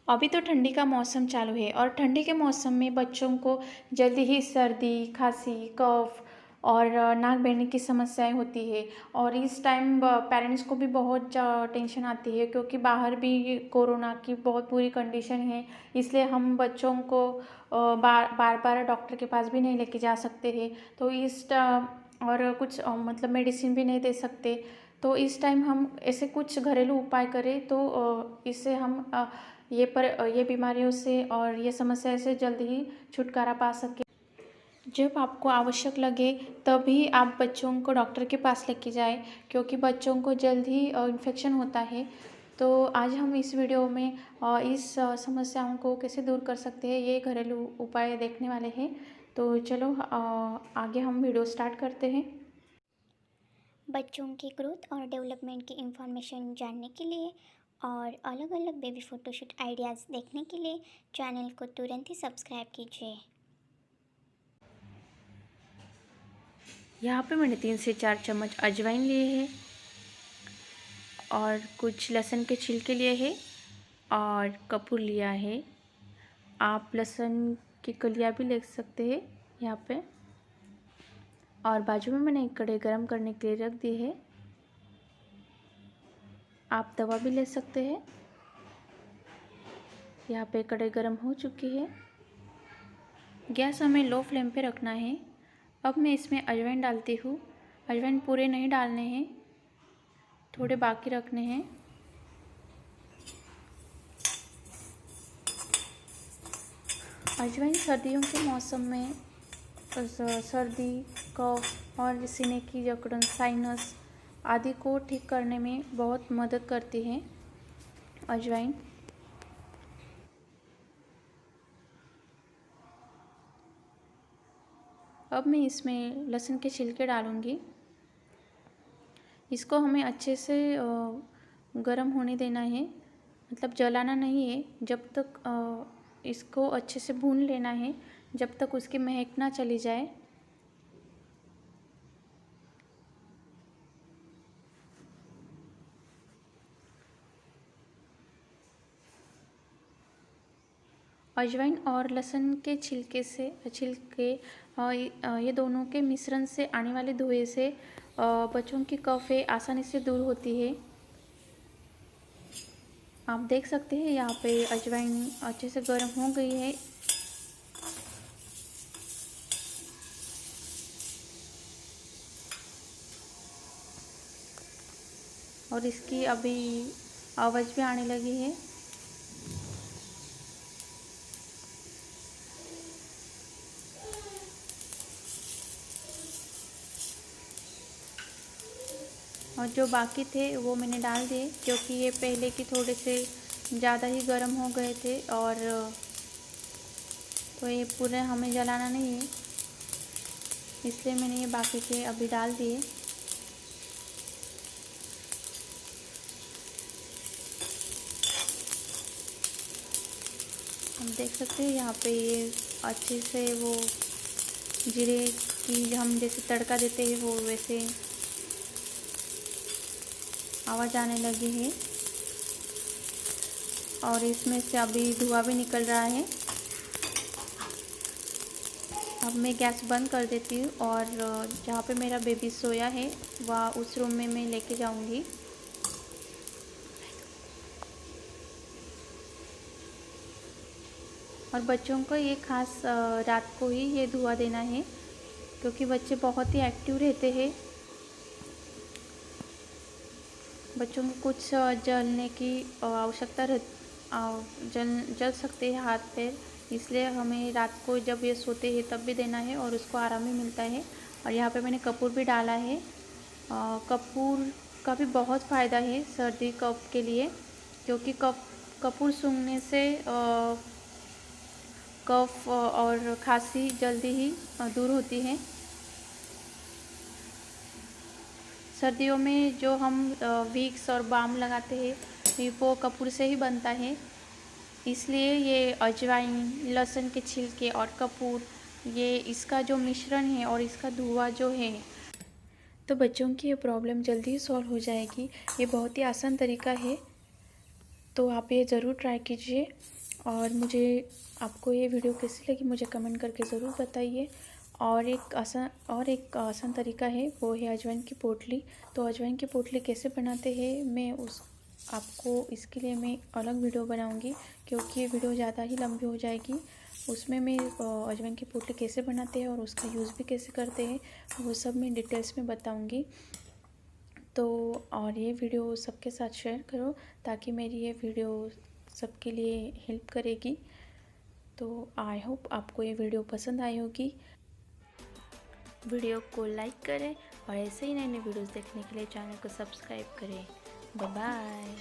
अभी तो ठंडी का मौसम चालू है और ठंडी के मौसम में बच्चों को जल्दी ही सर्दी, खांसी, कफ और नाक बहने की समस्याएं होती है। और इस टाइम पेरेंट्स को भी बहुत टेंशन आती है क्योंकि बाहर भी कोरोना की बहुत बुरी कंडीशन है। इसलिए हम बच्चों को बार बार डॉक्टर के पास भी नहीं लेके जा सकते हैं। तो और कुछ मतलब मेडिसिन भी नहीं दे सकते। तो इस टाइम हम ऐसे कुछ घरेलू उपाय करें तो इससे हम ये बीमारियों से और ये समस्या से जल्द ही छुटकारा पा सके। जब आपको आवश्यक लगे तभी आप बच्चों को डॉक्टर के पास लेके जाएं क्योंकि बच्चों को जल्द ही इन्फेक्शन होता है। तो आज हम इस वीडियो में इस समस्याओं को कैसे दूर कर सकते हैं ये घरेलू उपाय देखने वाले हैं। तो चलो आगे हम वीडियो स्टार्ट करते हैं। बच्चों की ग्रोथ और डेवलपमेंट की इंफॉर्मेशन जानने के लिए और अलग अलग बेबी फ़ोटोशूट आइडियाज़ देखने के लिए चैनल को तुरंत ही सब्सक्राइब कीजिए। यहाँ पे मैंने 3 से 4 चम्मच अजवाइन लिए हैं और कुछ लहसुन के छिलके लिए हैं और कपूर लिया है। आप लहसुन की कलियाँ भी ले सकते हैं यहाँ पे। और बाजू में मैंने एक कढ़ाई गरम करने के लिए रख दी है। आप तवा भी ले सकते हैं। यहाँ पे कढ़ाई गरम हो चुकी है। गैस हमें लो फ्लेम पे रखना है। अब मैं इसमें अजवाइन डालती हूँ। अजवाइन पूरे नहीं डालने हैं, थोड़े बाकी रखने हैं। अजवाइन सर्दियों के मौसम में सर्दी, कफ और सीने की जकड़न, साइनस आदि को ठीक करने में बहुत मदद करती है अजवाइन। अब मैं इसमें लहसुन के छिलके डालूँगी। इसको हमें अच्छे से गरम होने देना है, मतलब जलाना नहीं है। जब तक इसको अच्छे से भून लेना है जब तक उसकी महक ना चली जाए। अजवाइन और लहसुन के छिलके ये दोनों के मिश्रण से आने वाले धुएं से बच्चों की कफ़ें आसानी से दूर होती है। आप देख सकते हैं यहाँ पे अजवाइन अच्छे से गर्म हो गई है। और इसकी अभी आवाज़ भी आने लगी है। और जो बाकी थे वो मैंने डाल दिए क्योंकि ये पहले की थोड़े से ज़्यादा ही गर्म हो गए थे। और तो ये पूरे हमें जलाना नहीं है, इसलिए मैंने ये बाकी के अभी डाल दिए। हम देख सकते हैं यहाँ पे ये अच्छे से वो जीरे की हम जैसे तड़का देते हैं वो वैसे आवाज़ आने लगी है। और इसमें से अभी धुआं भी निकल रहा है। अब मैं गैस बंद कर देती हूँ और जहाँ पे मेरा बेबी सोया है वह उस रूम में मैं लेके जाऊँगी। और बच्चों को ये खास रात को ही ये धुआं देना है क्योंकि बच्चे बहुत ही एक्टिव रहते हैं। बच्चों को कुछ जलने की आवश्यकता जल सकते हैं हाथ पैर, इसलिए हमें रात को जब ये सोते हैं तब भी देना है और उसको आराम भी मिलता है। और यहाँ पे मैंने कपूर भी डाला है। कपूर का भी बहुत फ़ायदा है सर्दी कफ के लिए क्योंकि कपूर सूंघने से कफ और खांसी जल्दी ही दूर होती है। सर्दियों में जो हम विक्स और बाम लगाते हैं वो कपूर से ही बनता है, इसलिए ये अजवाइन, लहसुन के छिलके और कपूर ये इसका जो मिश्रण है और इसका धुआं जो है तो बच्चों की ये प्रॉब्लम जल्दी ही सॉल्व हो जाएगी। ये बहुत ही आसान तरीका है, तो आप ये ज़रूर ट्राई कीजिए। और मुझे आपको ये वीडियो कैसी लगी मुझे कमेंट करके ज़रूर बताइए। और एक आसान तरीका है, वो है अजवाइन की पोटली। तो अजवाइन की पोटली कैसे बनाते हैं मैं उस आपको इसके लिए मैं अलग वीडियो बनाऊंगी, क्योंकि ये वीडियो ज़्यादा ही लंबी हो जाएगी। उसमें मैं अजवाइन की पोटली कैसे बनाते हैं और उसका यूज़ भी कैसे करते हैं वो सब मैं डिटेल्स में बताऊंगी। तो और ये वीडियो सबके साथ शेयर करो, ताकि मेरी ये वीडियो सबके लिए हेल्प करेगी। तो आई होप आपको ये वीडियो पसंद आई होगी। वीडियो को लाइक करें और ऐसे ही नए नए वीडियोस देखने के लिए चैनल को सब्सक्राइब करें। Bye bye.